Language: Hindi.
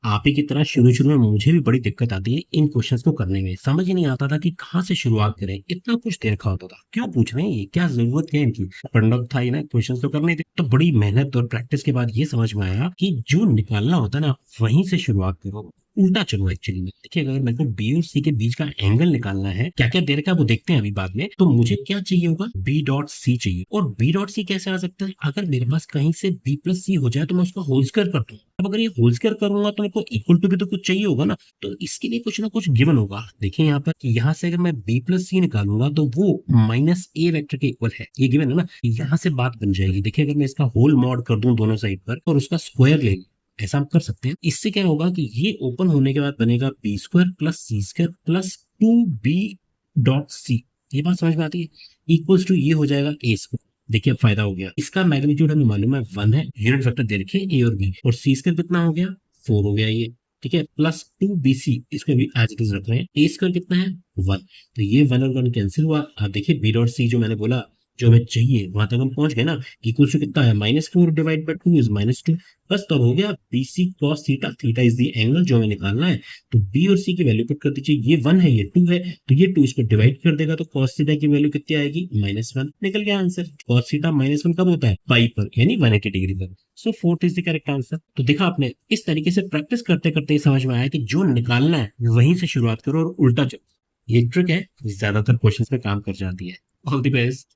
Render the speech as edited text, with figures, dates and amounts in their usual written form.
आप ही की तरह शुरू-शुरू में मुझे भी बड़ी दिक्कत आती है इन क्वेश्चंस को करने में। समझ ही नहीं आता था कि कहाँ से शुरुआत करें? इतना कुछ दे रखा होता था। क्यों पूछ रहे हैं ये? क्या ज़रूरत क्या है इनकी? पढ़ना था ही ना, क्वेश्चंस तो करने थे। तो बड़ी मेहनत और प्रैक्टिस के बाद ये समझ में आया कि जो निकालना होता है ना, वहीं से शुरुआत करो। उल्टा चलो एक्चुअली में। देखिए अगर मेरे को बी और सी के बीच का एंगल निकालना है, क्या-क्या दे रखा है वो देखते हैं अभी बाद में। तो मुझे क्या चाहिए होगा? बी डॉट सी चाहिए। और बी डॉट सी कैसे आ सकता है? अगर मेरे पास कहीं से बी प्लस सी हो जाए तो मैं उसका होल स्क्वायर कर दूँ। अब अगर ये होल स्क्वायर करूँगा तो मेरे को इक्वल टू भी तो कुछ चाहिए होगा ना, तो इसके लिए कुछ ना कुछ गिवन होगा। देखिए यहाँ पर कि यहाँ से अगर मैं b प्लस सी निकालूंगा तो वो माइनस ए वेक्टर के इक्वल है, ये गिवन है ना। यहाँ से बात बन जाएगी। देखिए अगर मैं इसका होल मॉड कर दूं दोनों साइड पर और उसका स्क्वायर ले लूं, ऐसा हम कर सकते हैं। इससे क्या होगा कि ये ओपन होने के बाद बनेगा B square plus C square plus 2b dot C. ये बात समझ में आती है? इक्वल्स टू ये हो जाएगा ए स्क्वायर। देखिए अब फायदा हो गया। इसका मैग्नीट्यूड हमें मालूम है 1 है, यूनिट वेक्टर दे रखे ए और बी, और सी स्क्वायर कितना हो गया 4 हो गया ये। ठीक है, प्लस 2bc, इसको भी एज इट इज रख रहे हैं। ए स्क्वायर कितना है 1, तो ये 1 और 1 कैंसिल हुआ। अब देखिए बी डॉट सी जो मैंने बोला, जो हमें चाहिए वहां तक हम पहुंच गए ना। इक्वल टू कितना है -4 डिवाइड बाई 2 इज -2। बस तो अब हो गया bc cos theta, theta is the angle जो हमें निकालना है। तो b और c की वैल्यू पुट कर दीजिए। ये 1 है, ये 2 है, तो ये 2 इसको डिवाइड कर देगा तो cos थीटा की वैल्यू कितनी आएगी -1। निकल गया आंसर। cos थीटा -1 कब होता है? पाई पर, यानी 180 डिग्री पर। So fourth is the correct answer. तो देखा आपने, इस तरीके से प्रैक्टिस करते करते समझ में आया कि जो निकालना है वहीं से शुरुआत करो और उल्टा चलो। ये ट्रिक है, ज्यादातर क्वेश्चंस में काम कर जाती है। All the best.